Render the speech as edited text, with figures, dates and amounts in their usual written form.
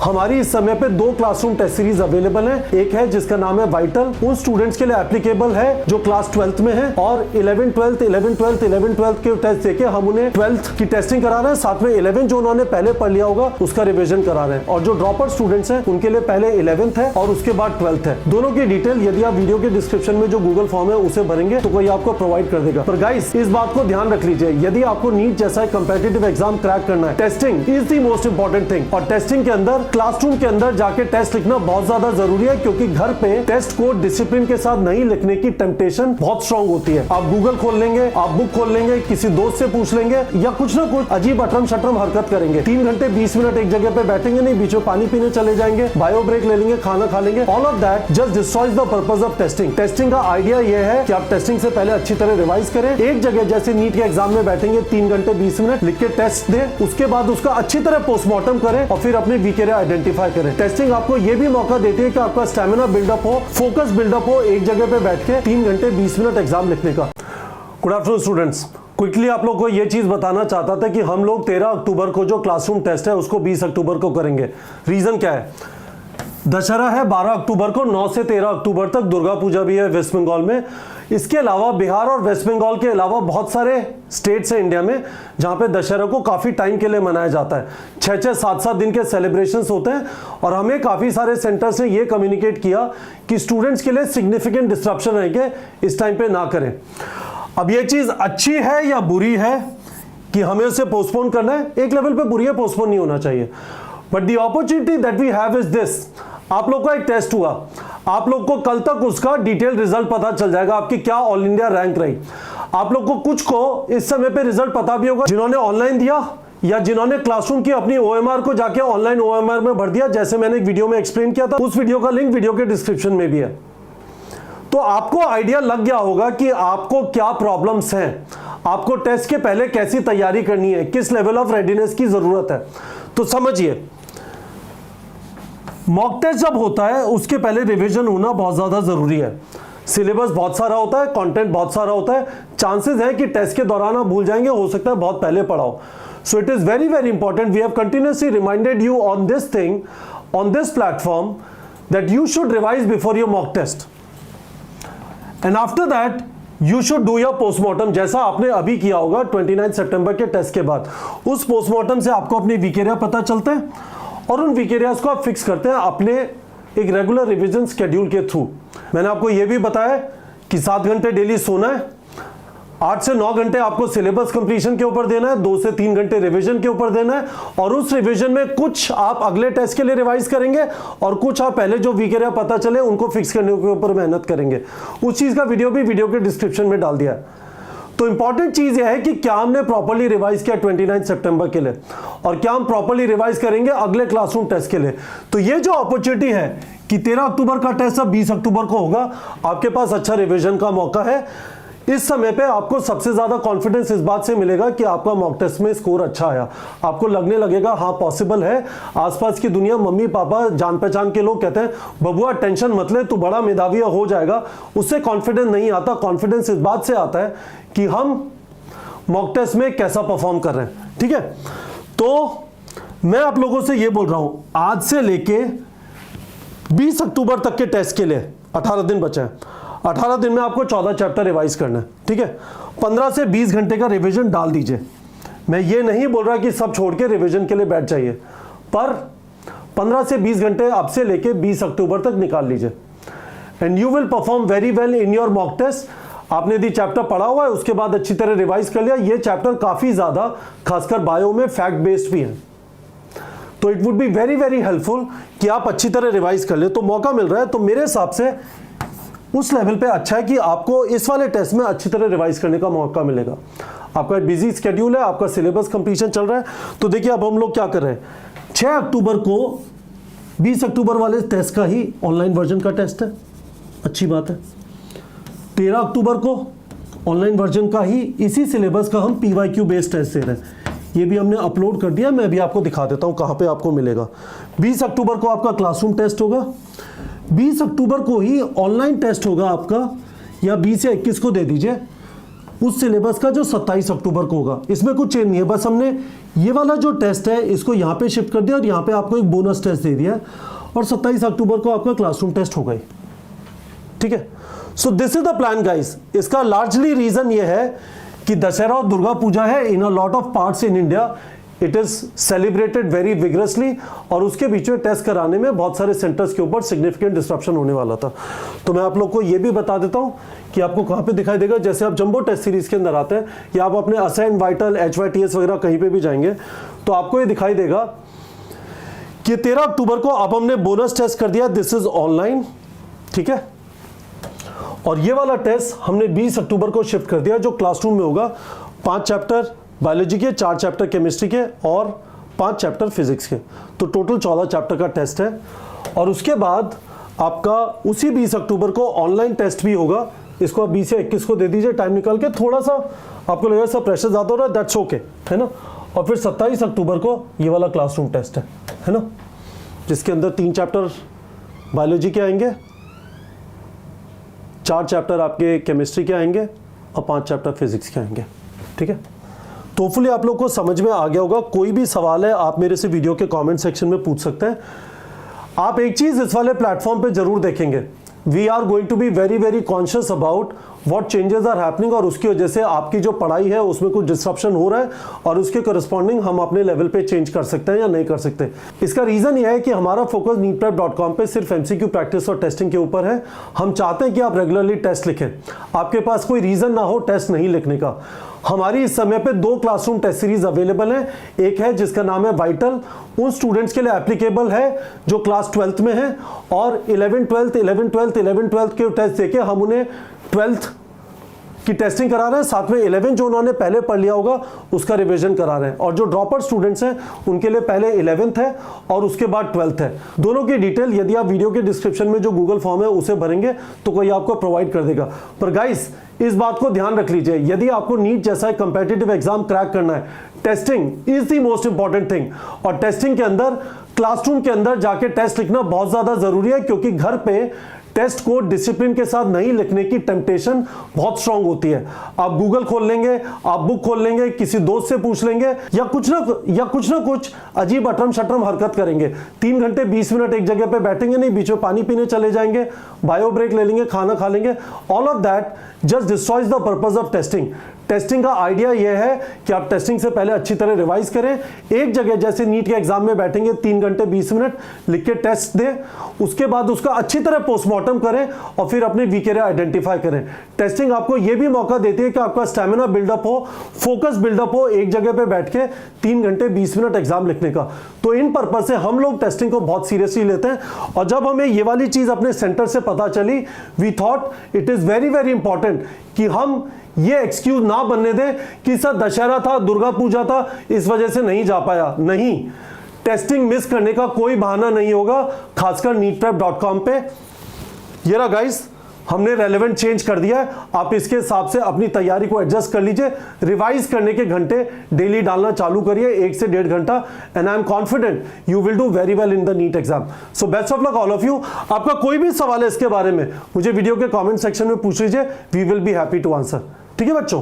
हमारी इस समय पे 2 क्लासरूम टेस्ट सीरीज अवेलेबल है। एक है जिसका नाम है वाइटल, उन स्टूडेंट्स के लिए एप्लीकेबल है जो क्लास 12th में है, और 11 12th के टेस्ट देके हम उन्हें 12th की टेस्टिंग करा रहे हैं, साथ में 11 जो उन्होंने पहले पढ़ लिया होगा उसका रिवीजन करा रहे हैं। और जो ड्रॉपर स्टूडेंट्स हैं उनके लिए पहले 11th है और उसके बाद 12th है। दोनों की डिटेल यदि आप वीडियो के डिस्क्रिप्शन में जो गूगल फॉर्म है उसे भरेंगे तो कोई आपको प्रोवाइड कर देगा। पर गाइस, इस बात को ध्यान रख लीजिए, यदि आपको नीट जैसा कॉम्पिटिटिव एग्जाम क्रैक करना है, testing is the most important thing. और टेस्टिंग के अंदर, क्लासरूम के अंदर जाके टेस्ट लिखना बहुत ज्यादा जरूरी है, क्योंकि घर पे टेस्ट को डिसिप्लिन के साथ नहीं लिखने की टेम्पटेशन बहुत स्ट्रांग होती है। आप गूगल खोल लेंगे, आप बुक खोल लेंगे, किसी दोस्त से पूछ लेंगे, या कुछ ना कुछ अजीब अटरम शटरम हरकत करेंगे। 3 घंटे 20 मिनट एक जगह पे बैठेंगे नहीं, बीच में पानी पीने चले जाएंगे, बायो ब्रेक ले लेंगे, खाना खा लेंगे। All of that just destroys the purpose of testing. Testing का आइडिया यह है कि आप टेस्टिंग से पहले अच्छी तरह रिवाइज करें। एक जगह जैसे नीट के एग्जाम में बैठेंगे, 3 घंटे 20 मिनट लिख के टेस्ट दें, उसके बाद उसका अच्छी तरह पोस्टमार्टम करें और फिर अपने वीक एरिया आइडेंटिफाई करें। टेस्टिंग आपको यह भी मौका देती है कि आपका स्टेमिना बिल्डअप हो, फोकस बिल्डअप हो, एक जगह पे बैठ के 3 घंटे 20 मिनट एग्जाम लिखने का। गुड आफ्टरनून स्टूडेंट्स, क्विकली आप लोग को यह चीज बताना चाहता था कि हम लोग 13 अक्टूबर को जो क्लासरूम टेस्ट है उसको 20 अक्टूबर को करेंगे। रीजन क्या है? दशहरा है 12 अक्टूबर को, 9 से 13 अक्टूबर तक दुर्गा पूजा भी है वेस्ट बंगाल में। इसके अलावा बिहार और वेस्ट बंगाल के अलावा बहुत सारे स्टेट्स हैं इंडिया में जहां पे दशहरा को काफी टाइम के लिए मनाया जाता है। 6-6, 7-7 दिन के सेलिब्रेशंस होते हैं, और हमें काफी सारे सेंटर्स ने ये कम्युनिकेट किया कि स्टूडेंट्स के लिए सिग्निफिकेंट डिस्ट्रप्शन है कि इस टाइम पे ना करें। अब ये चीज अच्छी है या बुरी है कि हमें उसे पोस्टपोन करना है? एक लेवल पे बुरी है, पोस्टपोन नहीं होना चाहिए। But the opportunity that we have is this, आप लोग का एक टेस्ट हुआ, आप लोग को कल तक उसका डिटेल रिजल्ट पता चल जाएगा, आपकी क्या ऑल इंडिया रैंक रही। आप लोग को कुछ को इस समय पे रिजल्ट पता भी होगा जिन्होंने ऑनलाइन दिया या जिन्होंने क्लासरूम की अपनी ओएमआर को जाके ऑनलाइन ओएमआर में भर दिया, जैसे मैंने एक वीडियो में एक्सप्लेन किया था। उस वीडियो का लिंक वीडियो के डिस्क्रिप्शन में भी है। तो आपको आइडिया लग गया होगा कि आपको क्या प्रॉब्लम्स हैं, आपको टेस्ट के पहले कैसी तैयारी करनी है, किस लेवल ऑफ रेडीनेस की जरूरत है। तो समझिए, मॉक टेस्ट जब होता है उसके पहले रिवीजन होना बहुत ज्यादा जरूरी है। सिलेबस बहुत सारा होता है, कंटेंट बहुत सारा होता है, चांसेस है कि टेस्ट के दौरान आप भूल जाएंगे, हो सकता है बहुत पहले पढ़ाओ। So it is very very important, we have continuously reminded you on this thing, on this platform, that you should revise before your mock test, and after that you should do your postmortem, जैसा आपने अभी किया होगा 29 सितंबर के test के बाद। उस postmortem से आपको अपनी वीक एरिया पता चलते हैं, और उन वीक एरियाज को आप फिक्स करते हैं अपने एक रेगुलर रिवीजन शेड्यूल के थ्रू। मैंने आपको यह भी बताया कि 7 घंटे डेली सोना है, 8 से 9 घंटे आपको सिलेबस कंप्लीशन के ऊपर देना है, 2 से 3 घंटे रिवीजन के ऊपर देना है, और उस रिवीजन में कुछ आप अगले टेस्ट के लिए रिवाइज करेंगे और कुछ आप पहले जो वीक एरिया पता चले उनको फिक्स करने के ऊपर मेहनत करेंगे। उस चीज का वीडियो भी वीडियो के डिस्क्रिप्शन में डाल दिया है। तो इंपॉर्टेंट चीज यह है कि क्या हमने प्रॉपर्ली रिवाइज किया 29 सितंबर के लिए, और क्या हम प्रॉपर्ली रिवाइज करेंगे अगले क्लासरूम टेस्ट के लिए। तो ये जो अपॉर्चुनिटी है कि 13 अक्टूबर का टेस्ट अब 20 अक्टूबर को होगा, आपके पास अच्छा रिवीजन का मौका है। इस समय पे आपको सबसे ज्यादा कॉन्फिडेंस इस बात से मिलेगा कि आपका मॉक टेस्ट में स्कोर अच्छा आया, आपको लगने लगेगा हाँ पॉसिबल है। आसपास की दुनिया, मम्मी पापा, जान पहचान के लोग कहते हैं बबुआ टेंशन मत ले, तू बड़ा मेधावी हो जाएगा, उससे कॉन्फिडेंस नहीं आता। कॉन्फिडेंस इस बात से आता है कि हम मॉक टेस्ट में कैसा परफॉर्म कर रहे हैं। ठीक है, तो मैं आप लोगों से ये बोल रहा हूं, आज से लेके 20 अक्टूबर तक के टेस्ट के लिए 18 दिन बचे हैं। 18 दिन में आपको 14 चैप्टर रिवाइज करना है। ठीक है, 15 से 20 घंटे का रिवीजन डाल दीजिए। मैं ये नहीं बोल रहा कि सब छोड़ के रिवीजन के लिए बैठ जाइए, पर 15 से 20 घंटे आपसे लेके 20 अक्टूबर तक निकाल लीजिए, and you will perform very well in your mock test. आपने यदि चैप्टर पढ़ा हुआ है उसके बाद अच्छी तरह रिवाइज कर लिया, ये चैप्टर काफी ज्यादा खासकर बायो में फैक्ट बेस्ड भी है, तो it would be very very helpful कि आप अच्छी तरह रिवाइज कर ले। तो मौका मिल रहा है, तो मेरे हिसाब से उस लेवल पे अच्छा है कि आपको इस वाले टेस्ट में अच्छी तरह रिवाइज करने का मौका मिलेगा। आपका बिजी स्केड्यूल है, आपका सिलेबस कंप्लीशन चल रहा है। तो देखिए अब हम लोग क्या कर रहे हैं, 6 अक्टूबर को 20 अक्टूबर वाले टेस्ट का ही ऑनलाइन वर्जन का टेस्ट है, अच्छी बात है। 13 अक्टूबर को ऑनलाइन वर्जन का ही इसी सिलेबस का हम PYQ बेस्ड टेस्ट दे रहे हैं, ये भी हमने अपलोड कर दिया। मैं भी आपको दिखा देता हूं कहां पे आपको मिलेगा। 20 अक्टूबर को आपका क्लासरूम टेस्ट होगा, 20 अक्टूबर को ही ऑनलाइन टेस्ट होगा आपका, या 20 या 21 को दे दीजिए, उस सिलेबस का जो 27 अक्टूबर को होगा। इसमें कुछ चेंज नहीं है, बस हमने ये वाला जो टेस्ट है इसको यहाँ पे शिफ्ट कर दिया और यहाँ पे आपको एक बोनस टेस्ट दे दिया और 27 अक्टूबर को आपका क्लासरूम टेस्ट होगा ही, ठीक है। So this is the plan guys. इसका लार्जली रीजन ये है कि दशहरा और दुर्गा पूजा है in a lot of parts in India, it is celebrated very vigorously और उसके बीच में टेस्ट कराने में बहुत सारे सेंटर्स के ऊपर सिग्निफिकेंट डिस्ट्रप्शन होने वाला था। तो मैं आप लोग को ये भी बता देता हूं कि आपको कहां पे दिखाई देगा। जैसे आप जंबो टेस्ट सीरीज के अंदर आते हैं या आप अपने असेंट, वाइटल, HYTS वगैरह कहीं पे भी जाएंगे तो आपको ये दिखाई देगा कि 13 अक्टूबर को अब हमने बोनस टेस्ट कर दिया, दिस इज ऑनलाइन, ठीक है। और ये वाला टेस्ट हमने 20 अक्टूबर को शिफ्ट कर दिया जो क्लासरूम में होगा। 5 चैप्टर बायोलॉजी के, 4 चैप्टर केमिस्ट्री के और 5 चैप्टर फिजिक्स के, तो टोटल 14 चैप्टर का टेस्ट है। और उसके बाद आपका उसी 20 अक्टूबर को ऑनलाइन टेस्ट भी होगा। इसको आप 20 से 21 को दे दीजिए टाइम निकाल के, थोड़ा सा आपको लगेगा सब प्रेशर ज़्यादा हो रहा है, दैट्स ओके, है ना। और फिर 27 अक्टूबर को ये वाला क्लासरूम टेस्ट है ना, जिसके अंदर 3 चैप्टर बायोलॉजी के आएंगे, 4 चैप्टर आपके केमिस्ट्री के आएंगे और 5 चैप्टर फिजिक्स के आएंगे, ठीक है। तो होपफुली आप लोग को समझ में आ गया होगा। कोई भी सवाल है आप मेरे से वीडियो के कमेंट सेक्शन में पूछ सकते हैं। आप एक चीज इस वाले प्लेटफॉर्म पे जरूर देखेंगे, we are going to be very very conscious about what changes are happening और उसकी वजह से आपकी जो पढ़ाई है उसमें कुछ डिस्ट्रप्शन हो रहा है और उसके करस्पॉन्डिंग हम अपने लेवल पे चेंज कर सकते हैं या नहीं कर सकते। इसका रीजन ये है कि हमारा फोकस neetprep.com पे सिर्फ MCQ प्रैक्टिस और टेस्टिंग के ऊपर है। हम चाहते हैं कि आप रेगुलरली टेस्ट लिखें, आपके पास कोई रीजन ना हो टेस्ट नहीं लिखने का। हमारी इस समय पे 2 क्लासरूम टेस्ट सीरीज अवेलेबल है। एक है जिसका नाम है वाइटल, उन स्टूडेंट्स के लिए एप्लीकेबल है जो क्लास 12th में है और 11 12th के टेस्ट देके हम उन्हें 12th की टेस्टिंग करा रहे हैं, साथ में 11 जो उन्होंने पहले पढ़ लिया होगा उसका रिवीजन करा रहे हैं। और जो ड्रॉपर स्टूडेंट्स हैं उनके लिए पहले 11th है और उसके बाद 12th है। दोनों की डिटेल यदि आप वीडियो के डिस्क्रिप्शन में जो गूगल फॉर्म है उसे भरेंगे तो कोई आपको प्रोवाइड कर देगा। पर गाइस इस बात को ध्यान रख लीजिए, यदि आपको नीट जैसा एक कंपेटिटिव एग्जाम क्रैक करना है, testing is the most important thing. और टेस्टिंग के अंदर क्लासरूम के अंदर जाके टेस्ट लिखना बहुत ज्यादा जरूरी है, क्योंकि घर पे टेस्ट को डिसिप्लिन के साथ नहीं लिखने की टेम्पटेशन बहुत स्ट्रांग होती है। आप गूगल खोल लेंगे, आप बुक खोल लेंगे, किसी दोस्त से पूछ लेंगे या कुछ ना कुछ अजीब अटरम शटरम हरकत करेंगे। 3 घंटे 20 मिनट एक जगह पे बैठेंगे नहीं, बीच में पानी पीने चले जाएंगे, बायो ब्रेक ले लेंगे, खाना खा लेंगे। All of that just destroys the purpose of testing. Testing का आइडिया यह है कि आप टेस्टिंग से पहले अच्छी तरह रिवाइज करें, एक जगह जैसे नीट के एग्जाम में बैठेंगे 3 घंटे 20 मिनट लिख के टेस्ट दें, उसके बाद उसका अच्छी तरह पोस्टमार्टम करें और फिर अपने वीक एरिया आइडेंटिफाई करें। टेस्टिंग आपको यह भी मौका देती है कि आपका स्टैमिना बिल्डअप हो, फोकस बिल्डअप हो, एक जगह पे बैठ के 3 घंटे 20 मिनट एग्जाम लिखने का। तो इन पर्पज से हम लोग टेस्टिंग को बहुत सीरियसली लेते हैं। और जब हमें ये वाली चीज अपने सेंटर से पता चली, we thought it is very very important कि हम ये एक्सक्यूज ना बनने दें कि सर दशहरा था, दुर्गा पूजा था, इस वजह से नहीं जा पाया। नहीं, टेस्टिंग मिस करने का कोई बहाना नहीं होगा, खासकर neetprep.com पे। ये रहा गाइस, हमने रेलेवेंट चेंज कर दिया है। आप इसके हिसाब से अपनी तैयारी को एडजस्ट कर लीजिए। रिवाइज करने के घंटे डेली डालना चालू करिए, 1 से 1.5 घंटा, and I am confident you will do very well in the NEET exam. So best of luck all of you. आपका कोई भी सवाल है इसके बारे में मुझे वीडियो के कमेंट सेक्शन में पूछ लीजिए, we will be happy to answer. ठीक है बच्चों।